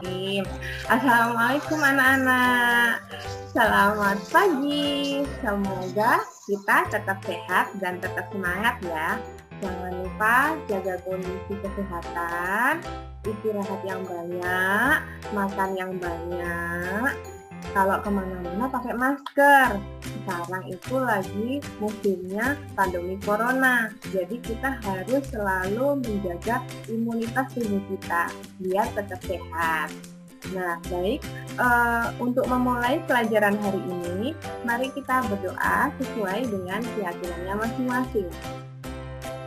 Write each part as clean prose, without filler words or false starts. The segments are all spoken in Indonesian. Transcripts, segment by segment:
Bismillahirrahmanirrahim. Assalamualaikum anak-anak. Selamat pagi. Semoga kita tetap sehat dan tetap semangat ya. Jangan lupa jaga kondisi kesehatan, istirahat yang banyak, makan yang banyak. Kalau kemana-mana pakai masker. Sekarang itu lagi musimnya pandemi corona. Jadi kita harus selalu menjaga imunitas tubuh kita biar tetap sehat. Nah, baik. Untuk memulai pelajaran hari ini, mari kita berdoa sesuai dengan keyakinannya masing-masing.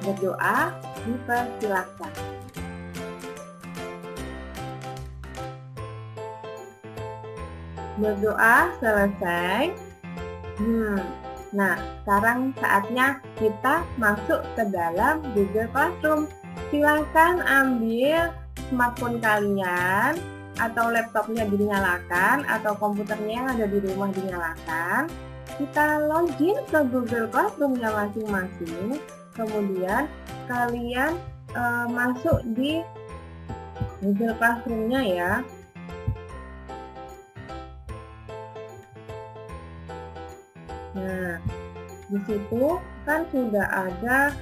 Berdoa dipersilakan. Berdoa selesai. Nah, sekarang saatnya kita masuk ke dalam Google Classroom. Silakan ambil smartphone kalian atau laptopnya dinyalakan atau komputernya yang ada di rumah dinyalakan. Kita login ke Google Classroom-nya masing-masing. Kemudian kalian masuk di Google Classroom-nya ya. Nah, di situ kan sudah ada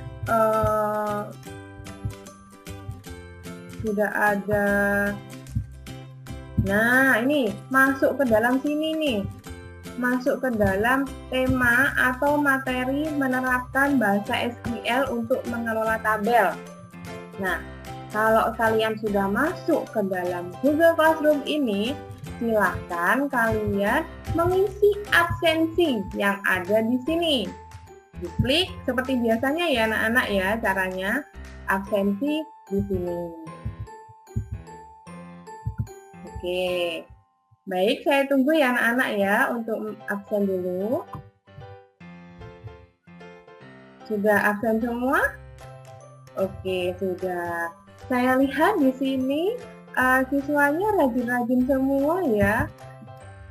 Nah, ini masuk ke dalam sini nih. Masuk ke dalam tema atau materi menerapkan bahasa SQL untuk mengelola tabel. Nah, kalau kalian sudah masuk ke dalam Google Classroom ini, silakan kalian mengisi absensi yang ada di sini. Diklik seperti biasanya ya anak-anak ya, caranya absensi di sini. Oke, baik, saya tunggu ya anak-anak ya untuk absen dulu. Sudah absen semua? Oke, sudah. Saya lihat di sini siswanya rajin-rajin semua ya.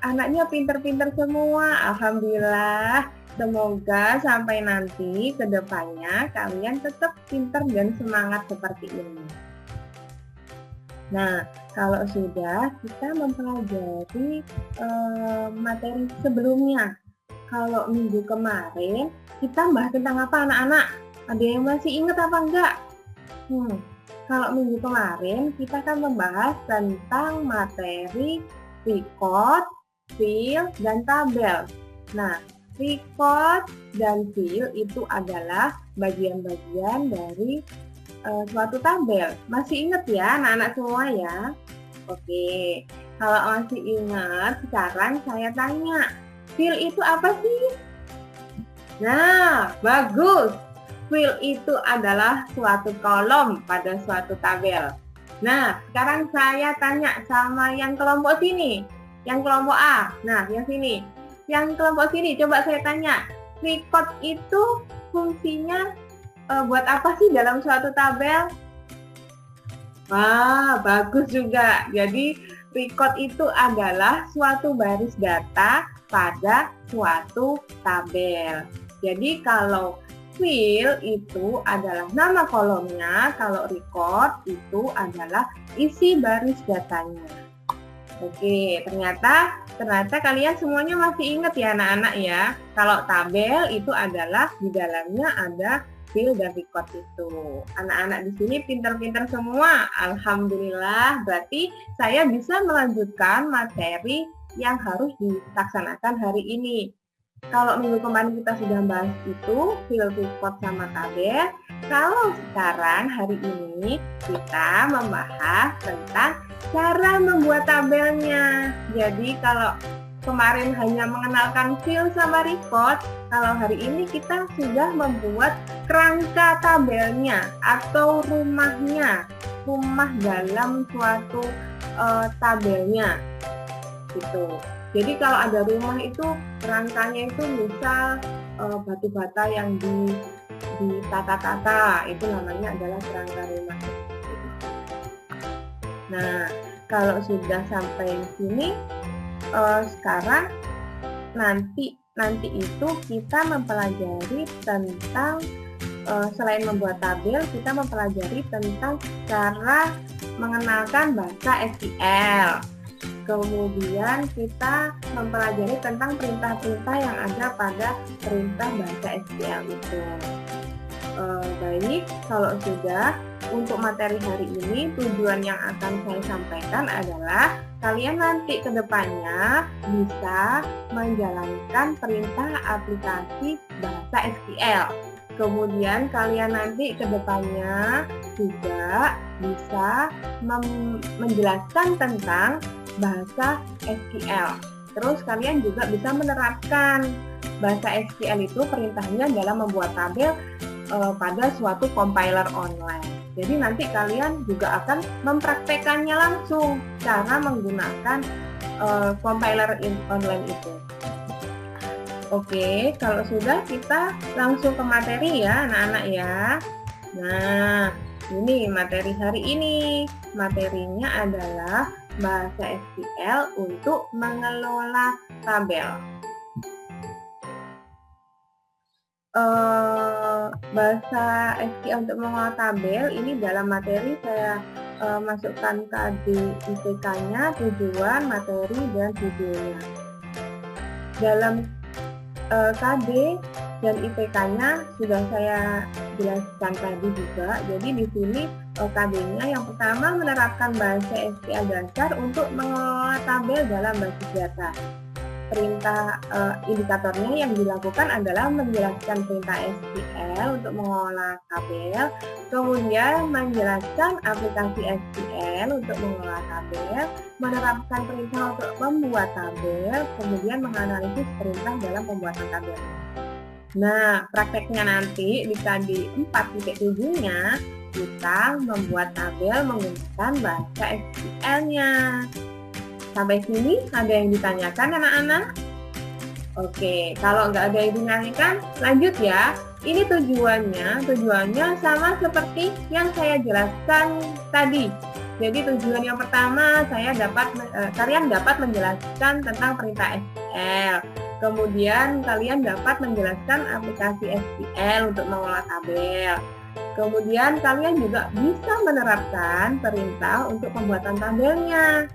Anaknya pinter-pinter semua, alhamdulillah. Semoga sampai nanti ke depannya kalian tetap pinter dan semangat seperti ini. Nah, kalau sudah, kita mempelajari materi sebelumnya. Kalau minggu kemarin, kita bahas tentang apa anak-anak? Ada yang masih ingat apa enggak? Kalau minggu kemarin, kita akan membahas tentang materi record, fill, dan tabel. Nah, record dan fill itu adalah bagian-bagian dari suatu tabel. Masih ingat ya anak-anak semua ya? Oke, kalau masih ingat, sekarang saya tanya, fill itu apa sih? Nah, bagus. Fill itu adalah suatu kolom pada suatu tabel. Nah, sekarang saya tanya sama yang kelompok sini. Yang kelompok A, nah yang sini. Yang kelompok sini, coba saya tanya. Record itu fungsinya buat apa sih dalam suatu tabel? Wah, bagus juga. Jadi, record itu adalah suatu baris data pada suatu tabel. Jadi, kalau fill itu adalah nama kolomnya, kalau record itu adalah isi baris datanya. Oke, ternyata kalian semuanya masih ingat ya anak-anak ya. Kalau tabel itu adalah di dalamnya ada fill dan record itu. Anak-anak di sini pintar-pintar semua. Alhamdulillah, berarti saya bisa melanjutkan materi yang harus dilaksanakan hari ini. Kalau minggu kemarin kita sudah bahas itu, fill, record, sama tabel. Kalau sekarang hari ini kita membahas tentang cara membuat tabelnya. Jadi kalau kemarin hanya mengenalkan fill sama record, kalau hari ini kita sudah membuat kerangka tabelnya atau rumahnya, rumah dalam suatu tabelnya gitu. Jadi kalau ada rumah itu kerangkanya itu misal batu bata yang ditata-tata, itu namanya adalah kerangka rumah. Nah, kalau sudah sampai sini, sekarang nanti itu kita mempelajari tentang selain membuat tabel, kita mempelajari tentang cara mengenalkan bahasa SQL. Kemudian kita mempelajari tentang perintah-perintah yang ada pada perintah bahasa SQL itu. Baik, kalau sudah, untuk materi hari ini tujuan yang akan saya sampaikan adalah kalian nanti ke depannya bisa menjalankan perintah aplikasi bahasa SQL. Kemudian kalian nanti ke depannya juga bisa menjelaskan tentang bahasa SQL. Terus kalian juga bisa menerapkan bahasa SQL itu perintahnya dalam membuat tabel pada suatu compiler online. Jadi nanti kalian juga akan mempraktekannya langsung cara menggunakan compiler online itu. Oke, kalau sudah kita langsung ke materi ya anak-anak ya. Nah, ini materi hari ini. Materinya adalah bahasa SQL untuk mengelola tabel. Bahasa SQL untuk mengelola tabel ini dalam materi saya masukkan KD IPK-nya, tujuan, materi, dan videonya. Dalam KD dan IPK-nya sudah saya jelaskan tadi juga. Jadi di sini KD-nya yang pertama menerapkan bahasa SQL dasar untuk mengelola tabel dalam basis data. Perintah indikatornya yang dilakukan adalah menjelaskan perintah SQL untuk mengelola tabel, kemudian menjelaskan aplikasi SQL untuk mengelola tabel, menerapkan perintah untuk membuat tabel, kemudian menganalisis perintah dalam pembuatan tabel. Nah, prakteknya nanti di KD 4.7-nya kita membuat tabel menggunakan bahasa SQL-nya. Sampai sini ada yang ditanyakan anak-anak? Oke, kalau nggak ada yang ditanyakan, lanjut ya. Ini tujuannya sama seperti yang saya jelaskan tadi. Jadi tujuan yang pertama kalian dapat menjelaskan tentang perintah SQL. Kemudian kalian dapat menjelaskan aplikasi SQL untuk mengolah tabel. Kemudian kalian juga bisa menerapkan perintah untuk pembuatan tabelnya.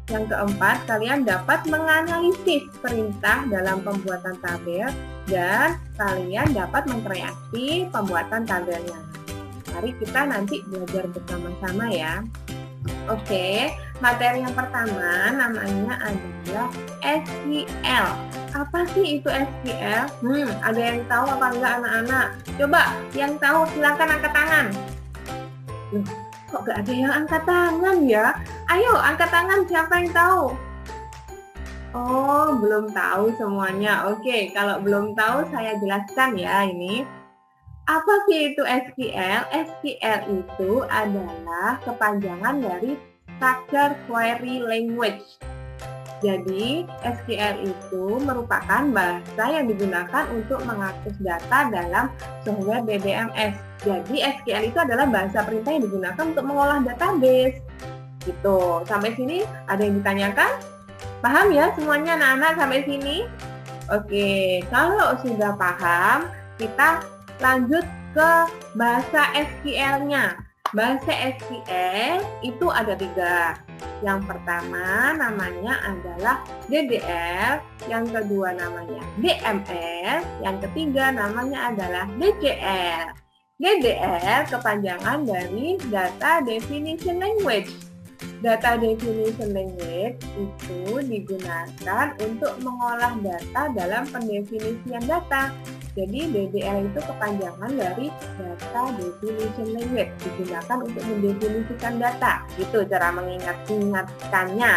Yang keempat, kalian dapat menganalisis perintah dalam pembuatan tabel dan kalian dapat mengkreasi pembuatan tabelnya. Mari kita nanti belajar bersama-sama ya. Oke, materi yang pertama namanya adalah SQL. Apa sih itu SQL? Ada yang tahu apa enggak anak-anak? Coba, yang tahu silakan angkat tangan. Kok gak ada yang angkat tangan ya? Ayo angkat tangan, siapa yang tahu? Oh, belum tahu semuanya. Oke, kalau belum tahu saya jelaskan ya ini. Apa sih itu SQL? SQL itu adalah kepanjangan dari Structured Query Language. Jadi, SQL itu merupakan bahasa yang digunakan untuk mengakses data dalam software DBMS. Jadi, SQL itu adalah bahasa perintah yang digunakan untuk mengolah database. Gitu. Sampai sini ada yang ditanyakan? Paham ya semuanya anak-anak sampai sini? Oke, kalau sudah paham, kita lanjut ke bahasa SQL-nya. Bahasa SQL itu ada 3. Yang pertama namanya adalah DDL, yang kedua namanya DML, yang ketiga namanya adalah DCL. DDL kepanjangan dari Data Definition Language. Data Definition Language itu digunakan untuk mengolah data dalam pendefinisian data. Jadi DDL itu kepanjangan dari Data Definition Language, digunakan untuk mendefinisikan data. Itu cara mengingat-ingatkannya.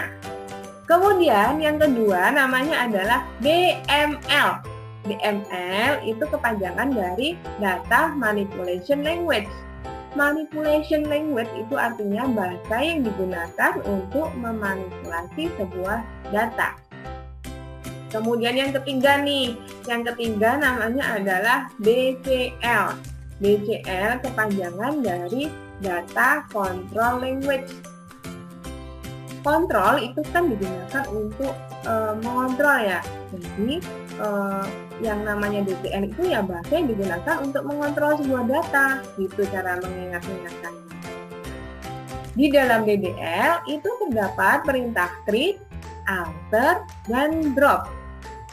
Kemudian yang kedua namanya adalah DML. DML itu kepanjangan dari Data Manipulation Language. Manipulation language itu artinya bahasa yang digunakan untuk memanipulasi sebuah data. Kemudian yang ketiga namanya adalah DCL. DCL kepanjangan dari Data Control Language. Kontrol itu kan digunakan untuk mengontrol ya. Jadi yang namanya DCL itu ya bahasa yang digunakan untuk mengontrol sebuah data. Gitu cara mengingat-ingatkannya. Di dalam DDL itu terdapat perintah create, alter, dan drop.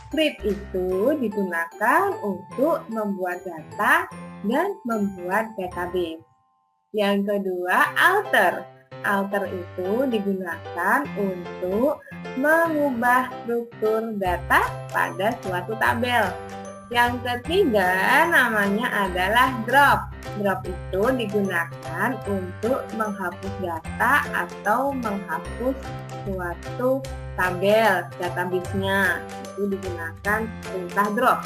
Create itu digunakan untuk membuat data dan membuat database. Yang kedua, alter. Alter itu digunakan untuk mengubah struktur data pada suatu tabel. Yang ketiga namanya adalah drop. Drop itu digunakan untuk menghapus data atau menghapus suatu tabel database-nya. Itu digunakan perintah drop.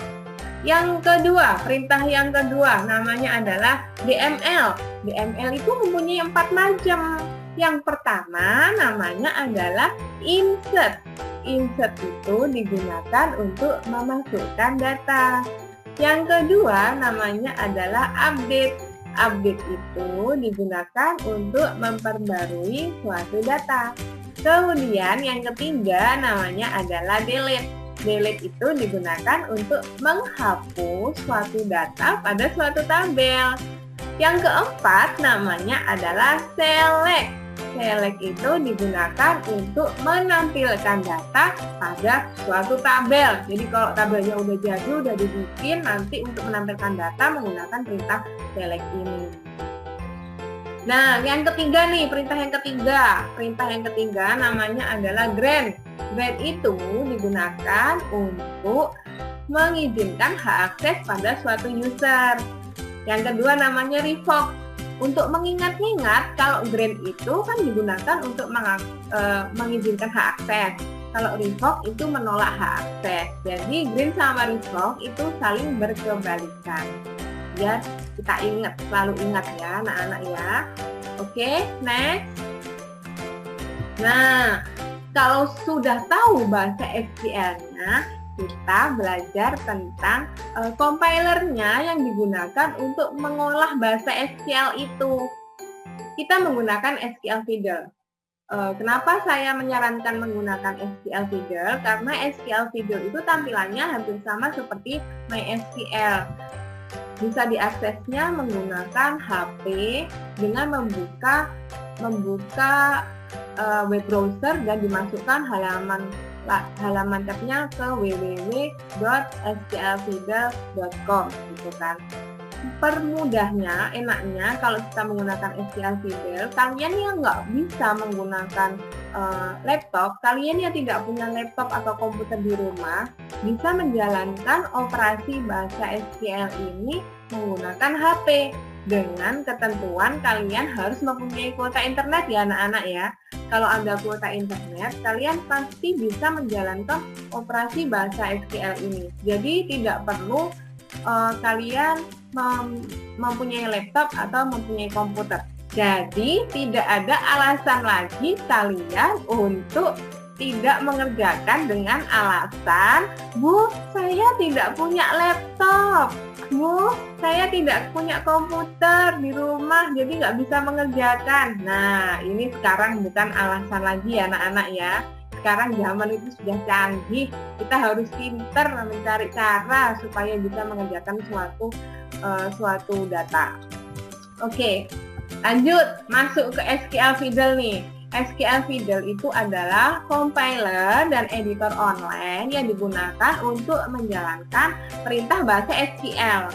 Yang kedua, perintah yang kedua namanya adalah DML. DML itu mempunyai 4 macam. Yang pertama namanya adalah insert. Insert itu digunakan untuk memasukkan data. Yang kedua namanya adalah update. Update itu digunakan untuk memperbarui suatu data. Kemudian yang ketiga namanya adalah delete. Delete itu digunakan untuk menghapus suatu data pada suatu tabel. Yang keempat namanya adalah select. Select itu digunakan untuk menampilkan data pada suatu tabel. Jadi kalau tabelnya udah jadi, udah dibikin, nanti untuk menampilkan data menggunakan perintah select ini. Nah, yang ketiga nih, perintah yang ketiga. Perintah yang ketiga namanya adalah grant. Grant itu digunakan untuk mengizinkan hak akses pada suatu user. Yang kedua namanya revoke. Untuk mengingat-ingat kalau grant itu kan digunakan untuk mengizinkan hak akses. Kalau revoke itu menolak hak akses. Jadi grant sama revoke itu saling berkebalikan. Biar kita ingat, selalu ingat ya anak-anak ya. Oke, next. Nah, kalau sudah tahu bahasa SQL-nya, kita belajar tentang compilernya yang digunakan untuk mengolah bahasa SQL itu. Kita menggunakan SQL Fiddle. Kenapa saya menyarankan menggunakan SQL Fiddle? Karena SQL Fiddle itu tampilannya hampir sama seperti MySQL. Bisa diaksesnya menggunakan HP dengan membuka web browser dan dimasukkan halaman tabnya ke www.sqlfiddle.com gitu kan. Permudahnya, enaknya kalau kita menggunakan SQL Fiddle, kalian yang nggak bisa menggunakan laptop, kalian yang tidak punya laptop atau komputer di rumah, bisa menjalankan operasi bahasa SQL ini menggunakan HP. Dengan ketentuan kalian harus mempunyai kuota internet ya anak-anak ya. Kalau ada kuota internet, kalian pasti bisa menjalankan operasi bahasa SQL ini. Jadi tidak perlu kalian mempunyai laptop atau mempunyai komputer. Jadi tidak ada alasan lagi kalian untuk tidak mengerjakan dengan alasan, Bu, saya tidak punya laptop. Bu, saya tidak punya komputer di rumah, jadi nggak bisa mengerjakan. Nah, ini sekarang bukan alasan lagi ya anak-anak ya. Sekarang zaman itu sudah canggih, kita harus pintar mencari cara supaya bisa mengerjakan suatu data. Oke, lanjut masuk ke SQL Fiddle nih. SQL Fiddle itu adalah compiler dan editor online yang digunakan untuk menjalankan perintah bahasa SQL.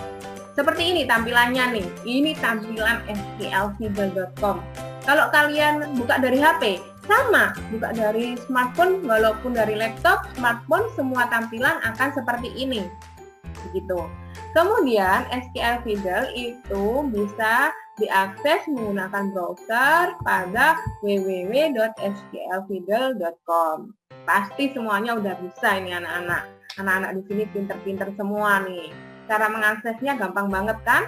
Seperti ini tampilannya nih. Ini tampilan sqlfiddle.com. Kalau kalian buka dari HP, sama, buka dari smartphone, walaupun dari laptop, smartphone, semua tampilan akan seperti ini. Begitu. Kemudian SQL Fiddle itu bisa diakses menggunakan browser pada www.sqlfiddle.com. Pasti semuanya udah bisa ini anak-anak. Anak-anak di sini pinter-pinter semua nih. Cara mengaksesnya gampang banget kan?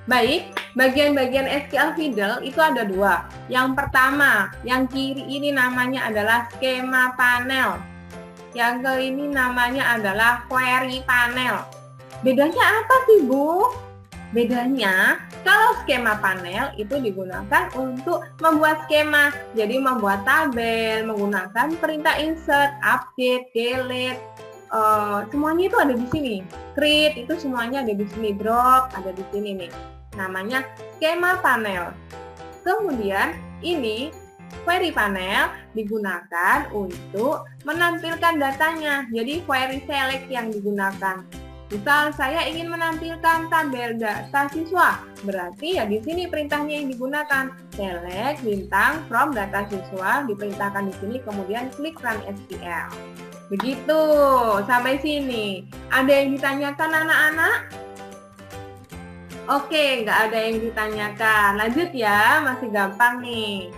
Baik, bagian-bagian SQL Fiddle itu ada dua. Yang pertama, yang kiri ini namanya adalah skema panel. Yang ke ini namanya adalah query panel. Bedanya apa sih, Bu? Bedanya, kalau skema panel itu digunakan untuk membuat skema. Jadi membuat tabel, menggunakan perintah insert, update, delete, semuanya itu ada di sini. Create itu semuanya ada di sini, drop ada di sini nih. Namanya skema panel. Kemudian ini query panel digunakan untuk menampilkan datanya. Jadi query select yang digunakan. Misal saya ingin menampilkan tabel data siswa, berarti ya di sini perintahnya yang digunakan. Select bintang from data siswa diperintahkan di sini, kemudian klik run SQL. Begitu, sampai sini. Ada yang ditanyakan anak-anak? Oke, nggak ada yang ditanyakan. Lanjut ya, masih gampang nih.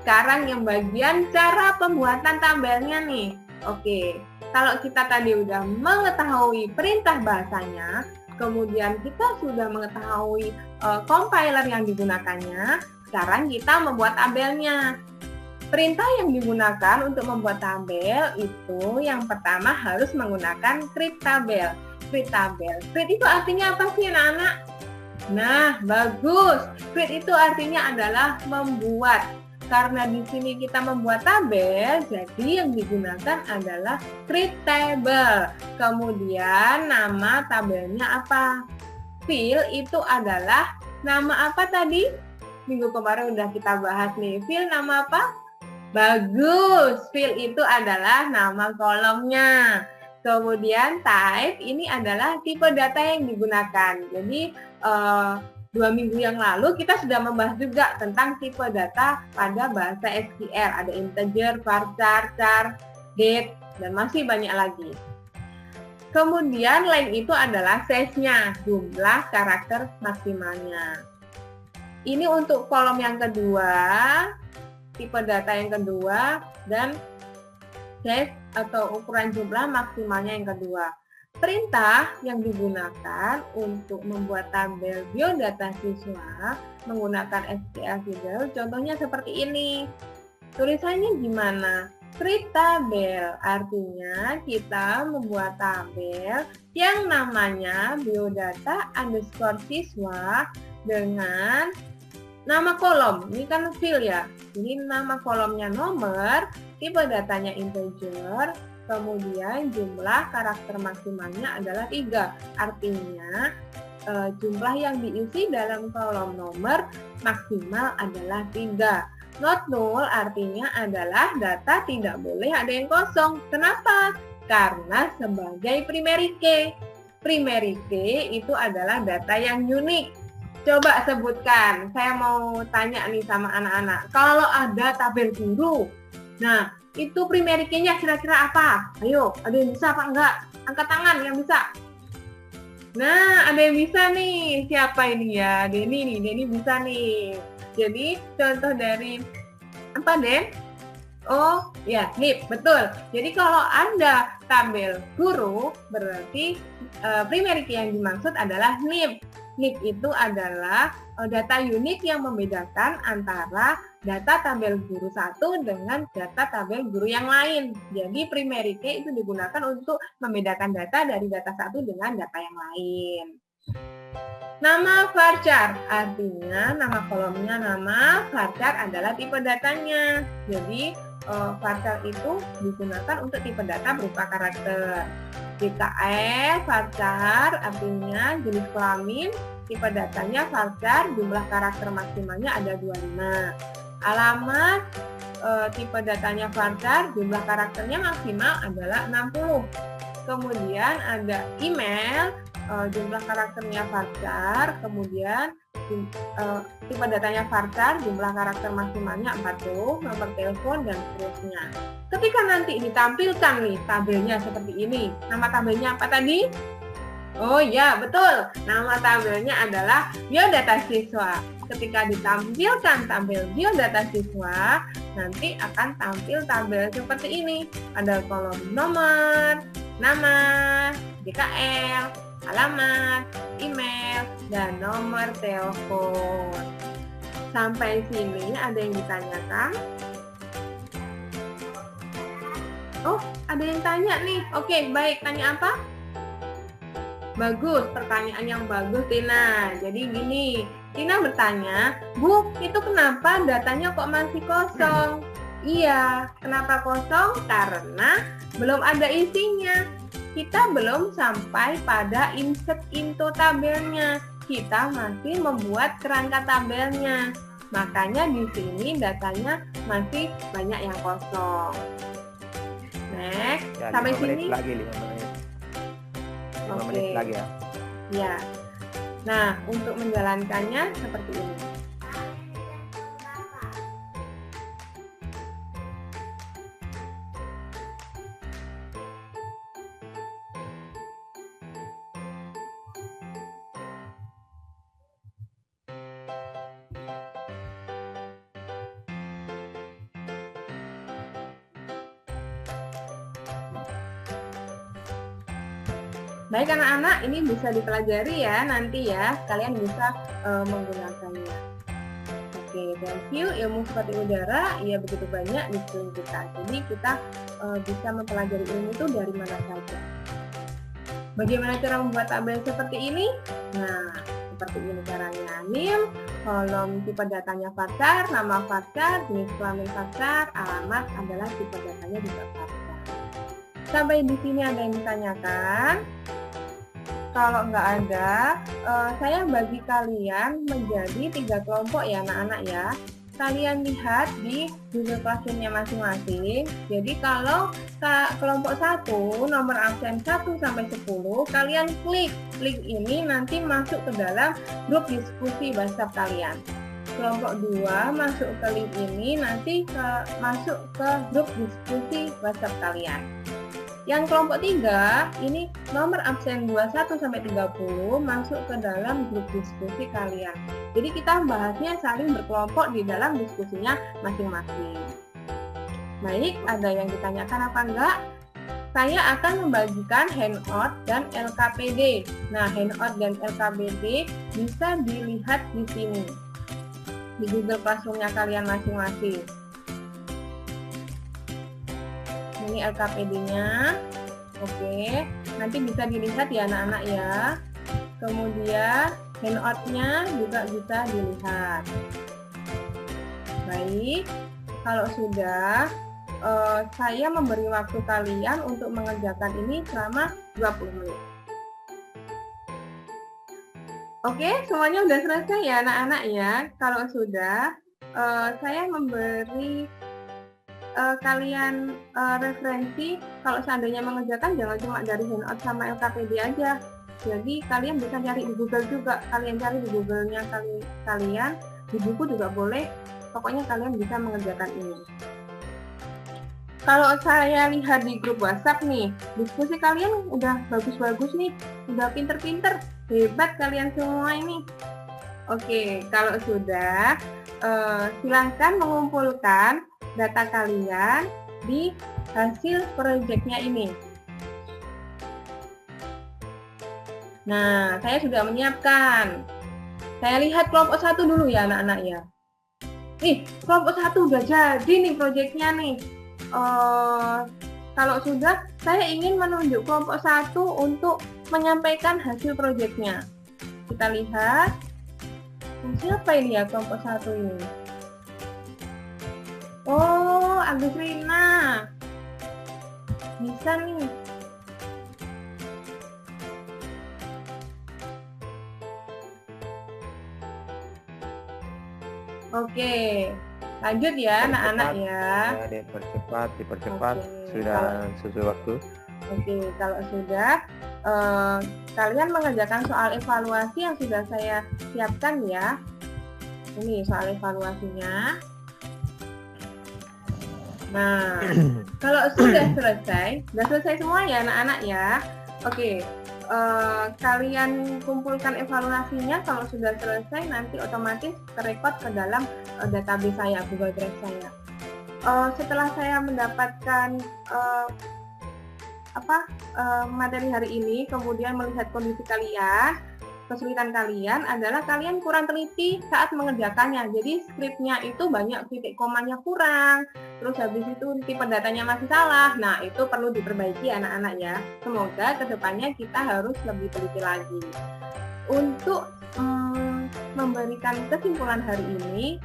Sekarang yang bagian cara pembuatan tabelnya nih. Oke, kalau kita tadi udah mengetahui perintah bahasanya, kemudian kita sudah mengetahui compiler yang digunakannya, sekarang kita membuat tabelnya. Perintah yang digunakan untuk membuat tabel itu yang pertama harus menggunakan create tabel. Create tabel. Create itu artinya apa sih anak-anak? Nah, bagus. Create itu artinya adalah membuat. Karena di sini kita membuat tabel, jadi yang digunakan adalah create table. Kemudian nama tabelnya apa? Field itu adalah nama apa tadi? Minggu kemarin udah kita bahas nih. Field nama apa? Bagus. Field itu adalah nama kolomnya. Kemudian type ini adalah tipe data yang digunakan. Jadi 2 minggu yang lalu kita sudah membahas juga tentang tipe data pada bahasa SQL. Ada integer, varchar, char, date, dan masih banyak lagi. Kemudian lain itu adalah size-nya, jumlah karakter maksimalnya. Ini untuk kolom yang kedua, tipe data yang kedua, dan size atau ukuran jumlah maksimalnya yang kedua. Perintah yang digunakan untuk membuat tabel biodata siswa menggunakan SQL Figure, contohnya seperti ini. Tulisannya gimana? Create tabel, artinya kita membuat tabel yang namanya biodata underscore siswa dengan nama kolom. Ini kan field ya, ini nama kolomnya nomor, tipe datanya integer, kemudian jumlah karakter maksimalnya adalah 3. Artinya jumlah yang diisi dalam kolom nomor maksimal adalah 3. Not null artinya adalah data tidak boleh ada yang kosong. Kenapa? Karena sebagai primary key. Primary key itu adalah data yang unik. Coba sebutkan, saya mau tanya nih sama anak-anak. Kalau ada tabel guru, nah itu primary key-nya kira-kira apa? Ayo, ada yang bisa apa enggak? Angkat tangan yang bisa. Nah, ada yang bisa nih. Siapa ini ya? Denny nih, Denny bisa nih. Jadi, contoh dari apa, Den? Oh, ya, NIP, betul. Jadi, kalau ada tabel guru, berarti primary key yang dimaksud adalah NIP. NIP itu adalah data unik yang membedakan antara data tabel guru satu dengan data tabel guru yang lain. Jadi primary key itu digunakan untuk membedakan data dari data satu dengan data yang lain. Nama varchar, artinya nama kolomnya nama, varchar adalah tipe datanya. Jadi varchar itu digunakan untuk tipe data berupa karakter. DKL, varchar artinya jenis kelamin, tipe datanya varchar, jumlah karakter maksimalnya ada 25. Alamat, tipe datanya varchar, jumlah karakternya maksimal adalah 60. Kemudian ada email, jumlah karakternya varchar, kemudian tipe datanya varchar, jumlah karakter maksimalnya 40, nomor telepon, dan seterusnya. Ketika nanti ditampilkan nih tabelnya seperti ini, nama tabelnya apa tadi? Oh iya, betul. Nama tabelnya adalah biodata siswa. Ketika ditampilkan tabel biodata siswa, nanti akan tampil tabel seperti ini. Ada kolom nomor, nama, DKL, alamat, email, dan nomor telepon. Sampai sini ada yang ditanyakan? Oh, ada yang tanya nih. Oke, baik. Tanya apa? Bagus, pertanyaan yang bagus, Tina. Jadi gini, Tina bertanya, Bu, itu kenapa datanya kok masih kosong? Iya, kenapa kosong? Karena belum ada isinya. Kita belum sampai pada insert into tabelnya. Kita masih membuat kerangka tabelnya. Makanya di sini datanya masih banyak yang kosong. Next, Ya, sampai 5 menit sini. lagi, 5 menit. 5 Oke. menit lagi ya. Ya. Nah, untuk menjalankannya seperti ini. Baik anak-anak, ini bisa dipelajari ya nanti ya, kalian bisa menggunakannya. Oke, thank you. Ilmu seperti udara, ya begitu banyak di sekeliling kita. Jadi kita bisa mempelajari ilmu itu dari mana saja. Bagaimana cara membuat tabel seperti ini? Nah, seperti ini caranya. NIM, kolom tipe datanya Fatsar, nama Fatsar, jenis kelamin Fatsar, alamat adalah tipe datanya juga Fatsar. Sampai di sini ada yang ditanyakan? Kalau nggak ada, saya bagi kalian menjadi 3 kelompok ya anak-anak ya. Kalian lihat di Google Classroom-nya masing-masing. Jadi kalau kelompok 1, nomor absen 1 sampai 10, kalian klik link ini nanti masuk ke dalam grup diskusi WhatsApp kalian. Kelompok 2 masuk ke link ini nanti masuk ke grup diskusi WhatsApp kalian. Yang kelompok 3, ini nomor absen 21 sampai 30 masuk ke dalam grup diskusi kalian. Jadi kita bahasnya saling berkelompok di dalam diskusinya masing-masing. Baik, ada yang ditanyakan apa enggak? Saya akan membagikan Handout dan LKPD. Nah, Handout dan LKPD bisa dilihat di sini. Di Google Classroom-nya kalian masing-masing. Ini LKPD-nya. Oke, nanti bisa dilihat ya anak-anak ya. Kemudian handout-nya juga bisa dilihat. Baik, kalau sudah saya memberi waktu kalian untuk mengerjakan ini selama 20 menit. Oke, semuanya sudah selesai ya anak-anak ya. Kalau sudah, saya memberi kalian referensi. Kalau seandainya mengerjakan jangan cuma dari Handout sama LKPD aja. Jadi kalian bisa cari di Google juga. Kalian cari di Google-nya kalian, di buku juga boleh. Pokoknya kalian bisa mengerjakan ini. Kalau saya lihat di grup WhatsApp nih, diskusi kalian udah bagus-bagus nih, udah pinter-pinter, hebat kalian semua ini. Oke, kalau sudah, silahkan mengumpulkan data kalian di hasil proyeknya ini. Nah, saya sudah menyiapkan. Saya lihat kelompok 1 dulu ya anak-anak ya. Nih, kelompok 1 udah jadi nih proyeknya nih. Kalau sudah, saya ingin menunjuk kelompok 1 untuk menyampaikan hasil proyeknya. Kita lihat. Siapa ini ya kelompok 1 ini? Oh, Agus Rina. Bisa nih. Oke, lanjut ya anak-anak ya. Dipercepat, sudah sesuai waktu. Oke, kalau sudah, kalian mengerjakan soal evaluasi yang sudah saya siapkan ya. Ini soal evaluasinya. Nah, kalau sudah selesai semua ya anak-anak ya. Oke, kalian kumpulkan evaluasinya. Kalau sudah selesai nanti otomatis terekod ke dalam database saya, Google Drive saya. Setelah saya mendapatkan materi hari ini, kemudian melihat kondisi kalian, kesulitan kalian adalah kalian kurang teliti saat mengerjakannya. Jadi skripnya itu banyak titik komanya kurang, terus habis itu tipe datanya masih salah. Nah, itu perlu diperbaiki anak-anak ya. Semoga kedepannya kita harus lebih teliti lagi. Untuk memberikan kesimpulan hari ini,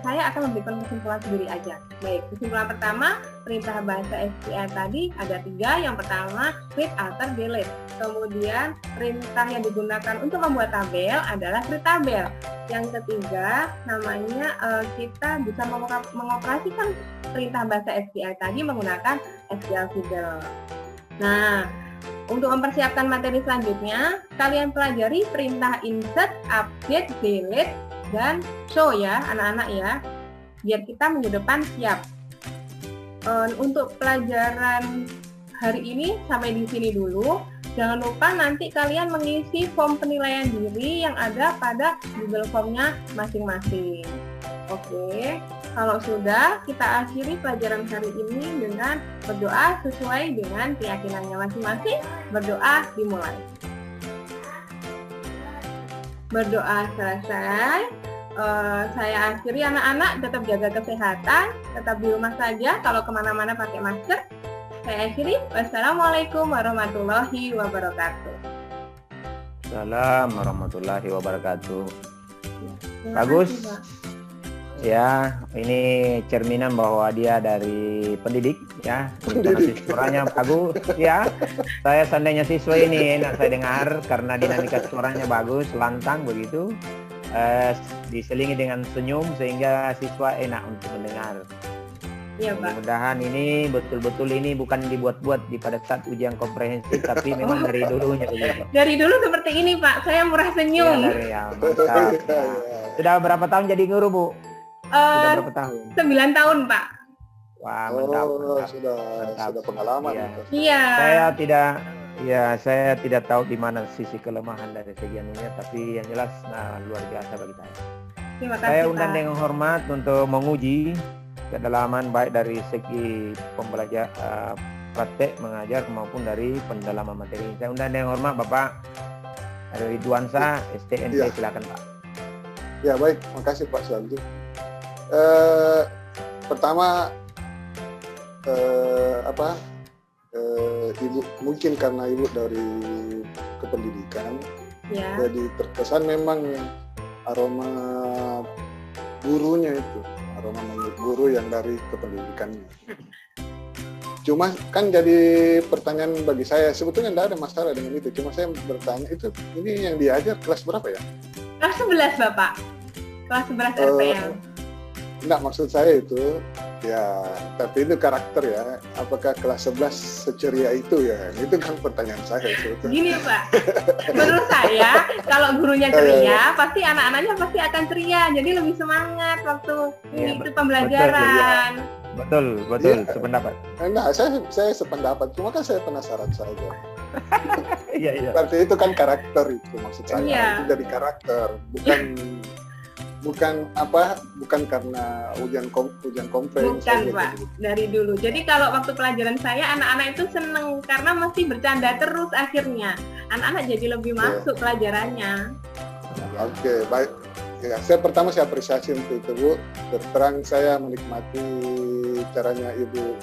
saya akan memberikan kesimpulan sendiri aja. Baik, kesimpulan pertama, perintah bahasa SQL tadi ada 3. Yang pertama, create, alter, delete. Kemudian perintah yang digunakan untuk membuat tabel adalah create tabel. Yang ketiga namanya kita bisa mengoperasikan perintah bahasa SQL tadi menggunakan SQL Fiddle. Nah, untuk mempersiapkan materi selanjutnya, kalian pelajari perintah insert, update, delete, dan show ya anak-anak ya, biar kita minggu depan siap. Untuk pelajaran hari ini sampai di sini dulu. Jangan lupa nanti kalian mengisi form penilaian diri yang ada pada Google Form-nya masing-masing. Oke, kalau sudah, kita akhiri pelajaran hari ini dengan berdoa sesuai dengan keyakinannya masing-masing. Berdoa dimulai. Berdoa selesai. Saya akhiri anak-anak, tetap jaga kesehatan, tetap di rumah saja, kalau kemana-mana pakai masker. Saya akhiri, wassalamualaikum warahmatullahi wabarakatuh. Assalamualaikum warahmatullahi wabarakatuh. Terima Bagus. kasih, Pak. Ya, ini cerminan bahwa dia dari pendidik ya. Pendidik. Suaranya bagus ya. Saya seandainya siswa ini enak saya dengar karena dinamika suaranya bagus, lantang begitu. Diselingi dengan senyum sehingga siswa enak untuk mendengar. Iya, Pak. Mudah-mudahan ini betul-betul ini bukan dibuat-buat di pada saat ujian komprehensif, tapi memang dari dulunya begitu. Dari dulu seperti ini, Pak. Saya murah senyum. Ya, mantap. Ya. Sudah berapa tahun jadi guru, Bu? Sudah berapa tahun? 9 tahun, Pak. Wah, mantap. Mantap. Sudah pengalaman. Iya. Iya. Saya tidak tahu di mana sisi kelemahan dari segi anunya, tapi yang jelas luar biasa bagi saya. Terima kasih, Saya undang Pak. dengan hormat untuk menguji kedalaman baik dari segi pembelajaran praktek mengajar maupun dari pendalaman materi. Saya undang dengan hormat Bapak Ridwansa STNP, Ya. silakan Pak. Ya baik, makasih Pak Suwanti. Pertama Ibu mungkin karena Ibu dari kependidikan, Ya. jadi terkesan memang aroma gurunya itu, aroma guru yang dari kependidikannya. Cuma kan jadi pertanyaan bagi saya, sebetulnya tidak ada masalah dengan itu. Cuma saya bertanya itu, ini yang diajar kelas berapa ya? Kelas 11, Bapak. Kelas 11 RPL. Enggak, maksud saya itu ya, tapi itu karakter ya. Apakah kelas 11 seceria itu ya? Itu kan pertanyaan saya sebetulnya. Gini, Pak. Menurut saya, kalau gurunya ceria, pasti anak-anaknya pasti akan ceria. Jadi lebih semangat waktu Iya, itu pembelajaran. Betul, Iya. sependapat. Enggak, saya sependapat. Cuma kan saya penasaran saja. Iya. Berarti itu kan karakter itu maksud saya. Iya. Itu dari karakter, bukan karena ujian komprehensif. Bukan, Pak. Dari dulu. Jadi kalau waktu pelajaran saya, anak-anak itu seneng karena mesti bercanda terus akhirnya. Anak-anak jadi lebih masuk pelajarannya. Oke, baik. Ya, pertama saya apresiasi untuk itu, Bu. Terang saya menikmati caranya Ibu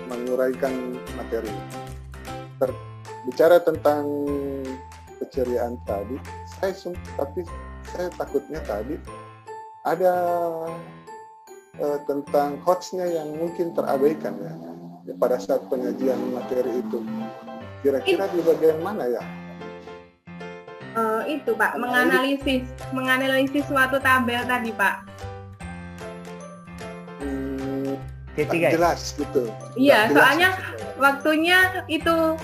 menguraikan materi. Bicara tentang keceriaan tadi, saya takutnya tadi ada tentang hoax-nya yang mungkin terabaikan ya pada saat penyajian materi itu. Kira-kira di bagian mana ya? Itu, Pak, menganalisis suatu tabel tadi, Pak. Tiga. Jelas gitu. Iya, Jelas, soalnya gitu.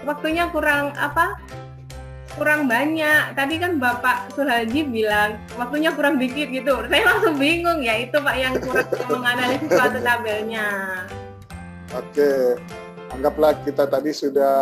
waktunya kurang banyak. Tadi kan Bapak Suhaji bilang waktunya kurang dikit gitu. Saya langsung bingung ya, itu Pak yang kurang menganalisis suatu tabelnya. Oke, anggaplah kita tadi sudah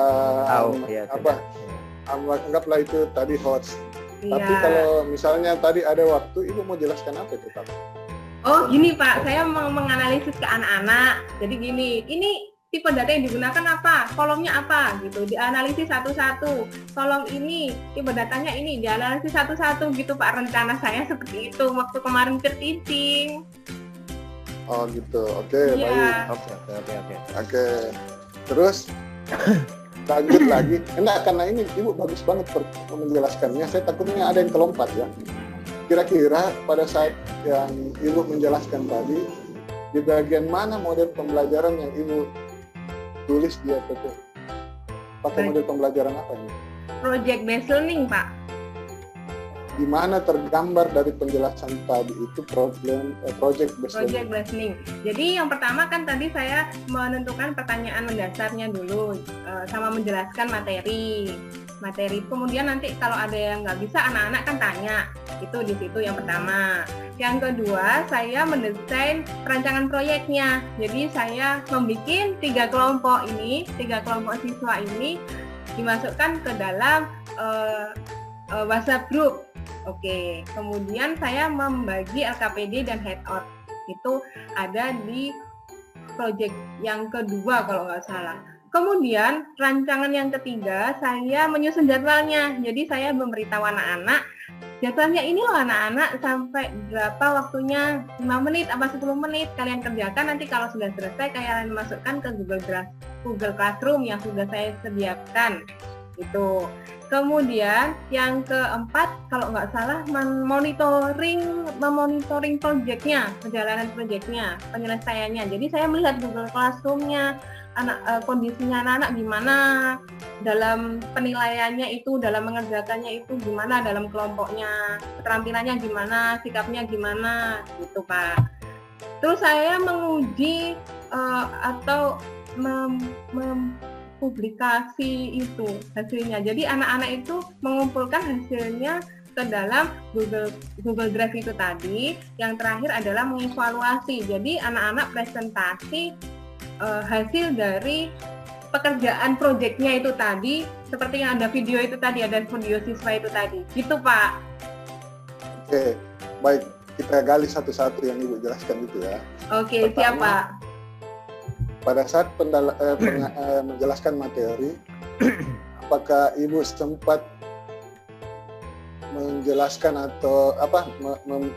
anggaplah itu tadi hoax. Iya. Tapi kalau misalnya tadi ada waktu, Ibu mau jelaskan apa itu, Pak? Oh gini Pak, saya mau menganalisis ke anak-anak. Jadi gini, ini tipe data yang digunakan apa, kolomnya apa gitu, dianalisis satu-satu. Kolom ini, tipe datanya ini, dianalisis satu-satu gitu Pak. Rencana saya seperti itu waktu kemarin peer teaching. Oh gitu, oke, Iya. baik. Oke, terus lanjut lagi. Enggak, karena ini Ibu bagus banget menjelaskannya. Saya takutnya ada yang kelompat ya. Kira-kira pada saat yang Ibu menjelaskan tadi, di bagian mana model pembelajaran yang Ibu tulis di atas Pakai model pembelajaran apa ini? Project based learning, Pak. Di mana tergambar dari penjelasan tadi itu project based Project based learning. Jadi yang pertama kan tadi saya menentukan pertanyaan mendasarnya dulu, sama menjelaskan materi. Kemudian nanti kalau ada yang nggak bisa, anak-anak kan tanya. Itu di situ yang pertama. Yang kedua, saya mendesain rancangan proyeknya. Jadi saya membuat 3 kelompok siswa ini dimasukkan ke dalam WhatsApp group. Oke, kemudian saya membagi LKPD dan headout. Itu ada di project yang kedua kalau nggak salah. Kemudian rancangan yang ketiga, saya menyusun jadwalnya. Jadi saya memberitahu anak-anak, jadwalnya ini loh anak-anak, sampai berapa waktunya, 5 menit apa 10 menit kalian kerjakan. Nanti kalau sudah selesai, kalian masukkan ke Google Classroom yang sudah saya sediakan. Itu. Kemudian yang keempat, kalau nggak salah, memonitoring proyeknya, perjalanan proyeknya, penyelesaiannya. Jadi saya melihat Google Classroom-nya, kondisinya anak-anak gimana, dalam penilaiannya itu, dalam mengerjakannya itu gimana, dalam kelompoknya, keterampilannya gimana, sikapnya gimana, gitu Pak. Terus saya menguji atau publikasi itu hasilnya. Jadi anak-anak itu mengumpulkan hasilnya ke dalam Google Drive itu tadi. Yang terakhir adalah mengevaluasi. Jadi anak-anak presentasi hasil dari pekerjaan proyeknya itu tadi, seperti yang ada video itu tadi, ada video siswa itu tadi. Gitu Pak. Oke, baik. Kita gali satu-satu yang Ibu jelaskan itu ya. Oke, siap Pak. Pada saat menjelaskan materi, apakah Ibu sempat menjelaskan atau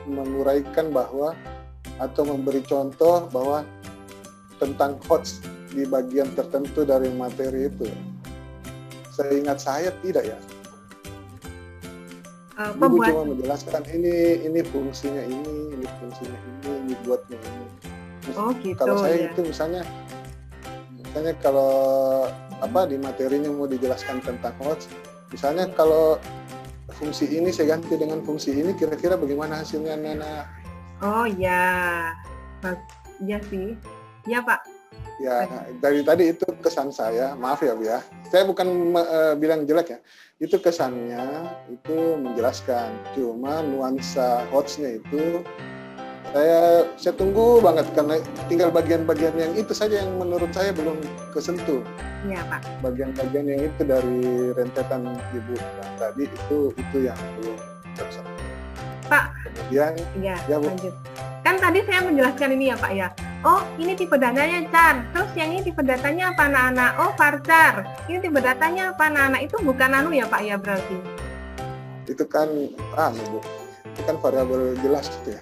menguraikan bahwa atau memberi contoh bahwa tentang hots di bagian tertentu dari materi itu? Seingat saya tidak ya. Ibu cuma menjelaskan ini fungsinya ini fungsinya ini buatnya ini. Oh gitu. Kalau saya itu misalnya kalau di materinya mau dijelaskan tentang hots, misalnya kalau fungsi ini saya ganti dengan fungsi ini, kira-kira bagaimana hasilnya anak-anak? Oh ya, ya sih, ya Pak. Ya dari tadi itu kesan saya, maaf ya Bu ya, saya bukan bilang jelek ya, itu kesannya itu menjelaskan, cuma nuansa hotsnya itu saya tunggu banget karena tinggal bagian-bagian yang itu saja yang menurut saya belum kesentuh. Iya Pak. Bagian-bagian yang itu dari rentetan Ibu yang tadi itu yang belum tersentuh. Pak. Kemudian ya Bu. Lanjut. Kan tadi saya menjelaskan ini ya Pak ya. Oh ini tipe datanya CHAR. Terus yang ini tipe datanya apa anak-anak? Oh VARCHAR. Ini tipe datanya apa anak-anak? Itu bukan ya Pak ya berarti? Itu kan Bu. Itu kan variabel jelas gitu ya.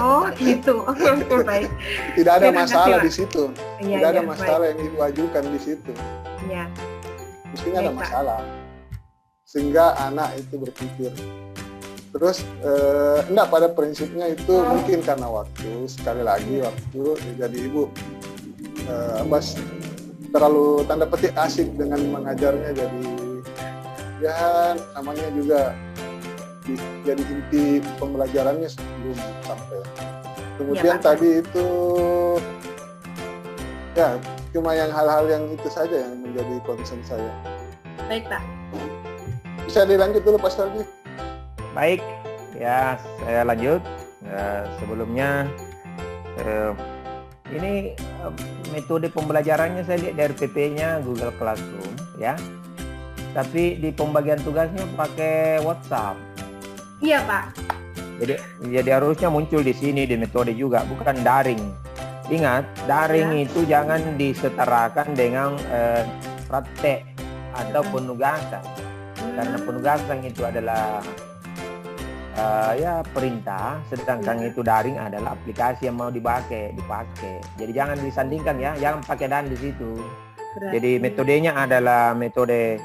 Oh gitu. Oke, baik. Tidak ada masalah di situ. Tidak ada masalah yang Ibu ajukan di situ. Iya. Mestinya ada masalah. Sehingga anak itu berpikir. Terus enggak, pada prinsipnya itu mungkin karena waktu, sekali lagi waktu, jadi Ibu terlalu tanda petik asik dengan mengajarnya, jadi ya namanya juga jadi inti pembelajarannya sebelum sampai. Kemudian ya, tadi itu ya cuma yang hal-hal yang itu saja yang menjadi concern saya. Baik Pak. Bisa dilanjut dulu Pak Sardi? Baik, ya saya lanjut. Sebelumnya ini metode pembelajarannya saya lihat dari PP-nya Google Classroom ya. Tapi di pembagian tugasnya pakai WhatsApp. Iya Pak. Jadi harusnya muncul di sini di metode juga, bukan daring. Ingat, daring itu jangan disetarakan dengan praktek atau penugasan. Karena penugasan itu adalah perintah, sedangkan itu daring adalah aplikasi yang mau dipakai. Jadi jangan disandingkan ya, jangan pakai dan di situ. Jadi metodenya adalah metode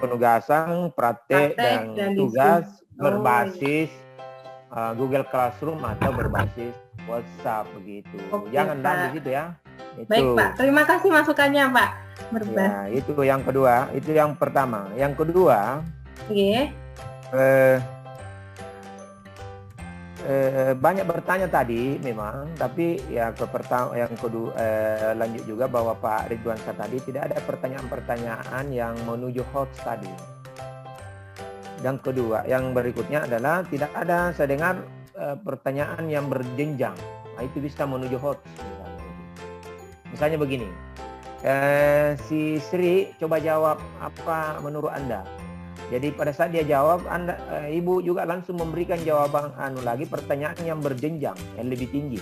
penugasan, praktek dan tugas berbasis Google Classroom atau berbasis WhatsApp begitu. Jangan dan di situ ya. Itu. Baik Pak, terima kasih masukannya Pak. Berbas. Ya, itu yang kedua, itu yang pertama. Yang kedua, Oke. banyak bertanya tadi memang, tapi ya yang kedua lanjut juga bahwa Pak Ridwansyah tadi tidak ada pertanyaan-pertanyaan yang menuju hoax tadi. Yang kedua, yang berikutnya adalah tidak ada saya dengar pertanyaan yang berjenjang. Nah, itu bisa menuju hoax. Misalnya begini, si Sri coba jawab apa menurut Anda. Jadi pada saat dia jawab, Ibu juga langsung memberikan jawaban lagi pertanyaan yang berjenjang, yang lebih tinggi.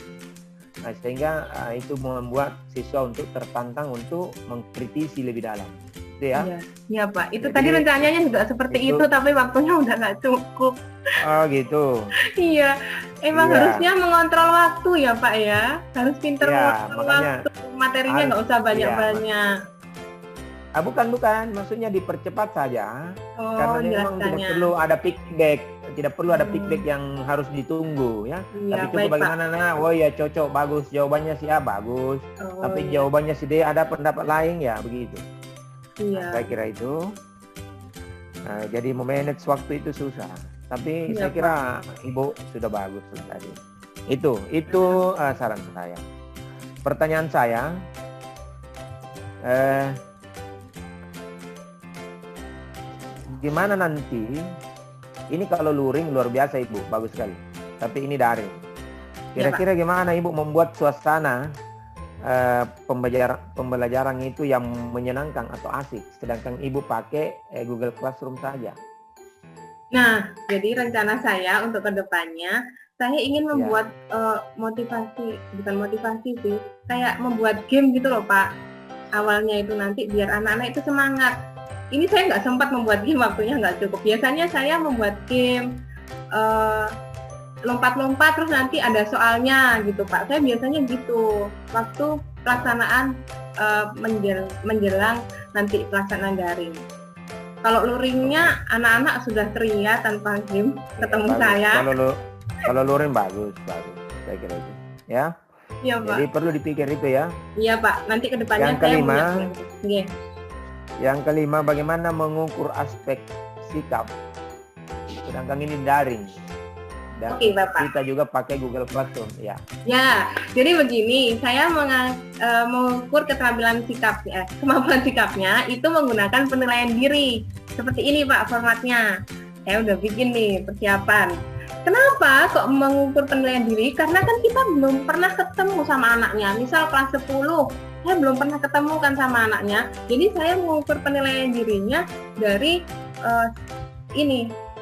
Nah, sehingga itu membuat siswa untuk tertantang untuk mengkritisi lebih dalam. Itu ya? Iya Pak. Itu Jadi, tadi rencananya juga seperti itu, tapi waktunya udah nggak cukup. Oh gitu. Iya. Emang harusnya mengontrol waktu ya Pak ya. Harus pinter mengontrol waktu. Materinya nggak usah banyak-banyak. Bukan. Maksudnya dipercepat saja. Karena memang tidak perlu ada feedback. Tidak perlu ada feedback yang harus ditunggu ya. Tapi coba bagaimana? Oh ya cocok, bagus. Jawabannya si A bagus. Tapi jawabannya si D ada pendapat lain ya begitu. Nah, saya kira itu. Jadi memanage waktu itu susah. Tapi saya kira Ibu sudah bagus tadi. Itu saran saya. Pertanyaan saya, gimana nanti? Ini kalau luring luar biasa Ibu, bagus sekali. Tapi ini daring. Kira-kira gimana Ibu membuat suasana pembelajaran itu yang menyenangkan atau asik, sedangkan Ibu pakai Google Classroom saja? Nah, jadi rencana saya untuk kedepannya, saya ingin membuat bukan motivasi sih, kayak membuat game gitu loh Pak. Awalnya itu nanti biar anak-anak itu semangat. Ini saya nggak sempat membuat game, waktunya nggak cukup. Biasanya saya membuat game lompat-lompat terus nanti ada soalnya gitu Pak. Saya biasanya gitu waktu pelaksanaan menjelang nanti pelaksanaan daring. Kalau luringnya anak-anak sudah teriak tanpa game ketemu bagus. Saya. Kalau luring bagus, saya kira itu. Ya. Iya Pak. Jadi perlu dipikir itu ya. Iya Pak. Nanti kedepannya Yang kelima, bagaimana mengukur aspek sikap. Sedangkan ini daring. Dan kita juga pakai Google Classroom, ya. Ya, jadi begini, saya mengukur keterampilan sikapnya, kemampuan sikapnya itu menggunakan penilaian diri. Seperti ini Pak formatnya. Saya udah bikin nih persiapan. Kenapa kok mengukur penilaian diri? Karena kan kita belum pernah ketemu sama anaknya. Misal kelas 10, saya belum pernah ketemu kan sama anaknya. Jadi saya mengukur penilaian dirinya dari ini.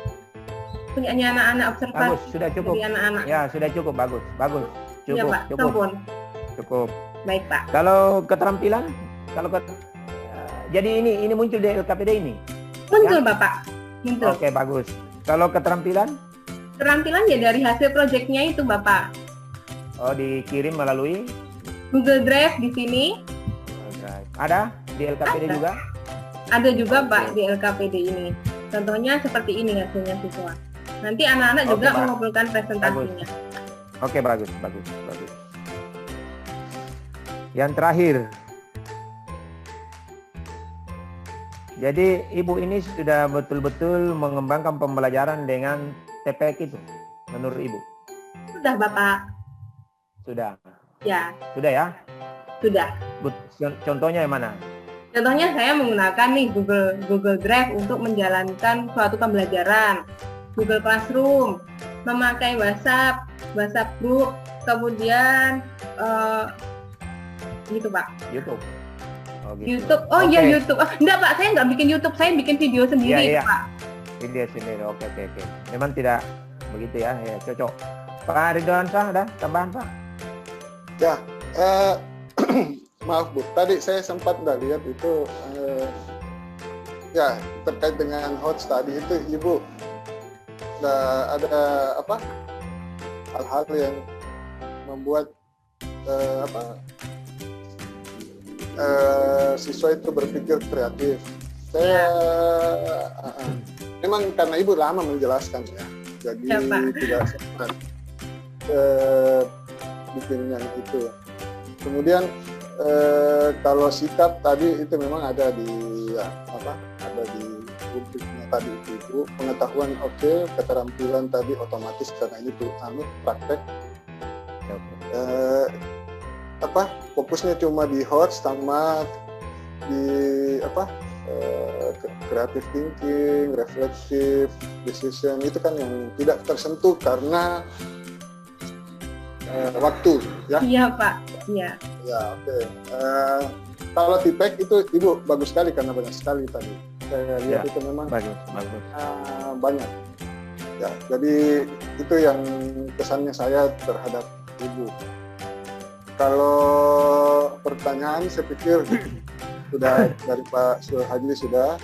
Punyanya anak-anak observasi. Bagus, sudah cukup. Anak-anak. Ya, sudah cukup, bagus. Cukup, ya, Pak. Cukup. Baik, Pak. Kalau keterampilan, jadi ini muncul di LKPD ini. Muncul, ya? Bapak. Muncul. Oke, bagus. Kalau keterampilan? Keterampilan ya dari hasil proyeknya itu, Bapak. Oh, dikirim melalui Google Drive di sini. Ada di LKPD juga? Ada juga, Pak, di LKPD ini. Contohnya seperti ini hasilnya siswa. Nanti anak-anak juga mengumpulkan presentasinya. Oke, bagus. Yang terakhir. Jadi Ibu ini sudah betul-betul mengembangkan pembelajaran dengan TPK itu, menurut Ibu? Sudah, Bapak. Sudah? Ya. Sudah ya? Sudah. Contohnya yang mana? Contohnya saya menggunakan nih Google Drive untuk menjalankan suatu pembelajaran. Google Classroom, memakai WhatsApp Group, kemudian gitu Pak. YouTube. Oh, gitu. YouTube. Oh iya, okay. YouTube. Enggak Pak, saya nggak bikin YouTube, saya bikin video sendiri Pak. Video sendiri. Oke. Memang tidak begitu ya, cocok. Pak Ridwansyah ada tambahan Pak? Ya, maaf Bu, tadi saya sempat lihat itu ya terkait dengan hoax tadi itu Ibu ada hal-hal yang membuat siswa itu berpikir kreatif. Saya memang karena Ibu lama menjelaskan ya, jadi tidak sempat bikin yang itu. Kemudian kalau sikap tadi itu memang ada di ada di rubriknya tadi itu pengetahuan oke, keterampilan tadi otomatis karena ini tuh praktek. Fokusnya cuma di host sama di creative thinking, reflective decision itu kan yang tidak tersentuh karena waktu ya. Iya Pak, iya. Ya oke. Kalau tipek itu Ibu bagus sekali karena banyak sekali tadi. Saya lihat itu memang bagus. Banyak. Ya, jadi itu yang kesannya saya terhadap Ibu. Kalau pertanyaan saya pikir sudah dari Pak Suhaji sudah.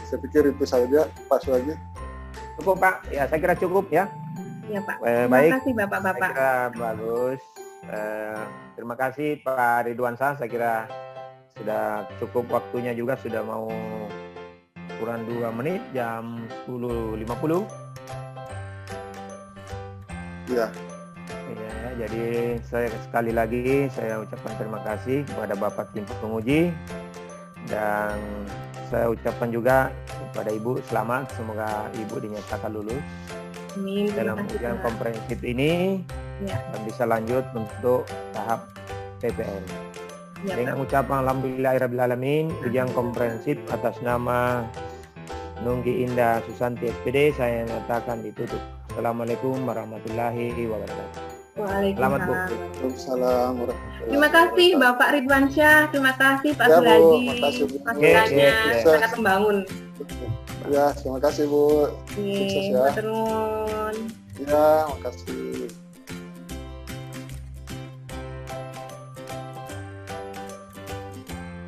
Saya pikir itu saja Pak Suhaji. Cukup Pak, ya saya kira cukup ya. Iya Pak. Baik. Terima kasih Bapak-bapak. Saya kira bagus. Terima kasih Pak Ridwansyah. Saya kira sudah cukup waktunya juga, sudah mau kurang 2 menit, jam 10.50. Iya. Ya, jadi saya sekali lagi saya ucapkan terima kasih kepada Bapak tim penguji, dan saya ucapkan juga kepada Ibu selamat, semoga Ibu dinyatakan lulus Amin. dalam ujian komprehensif ini ya. dan bisa lanjut untuk tahap PPL. Ya, Dengan ucapan alhamdulillahirrahmanirrahim, ujian komprehensif atas nama Nunggi Indah Susanti SPD saya nyatakan ditutup. Assalamualaikum warahmatullahi wabarakatuh. Selamat Bu. Waalaikumsalam warahmatullahi Terima kasih Bapak Ridwansyah, terima kasih Pak Ya, Bu. Suhaji. Makasih, Bu. Masukannya Oke. sangat membangun. Ya, terima kasih Bu. Oke, Sukses ya. matur nuwun. Ya, makasih.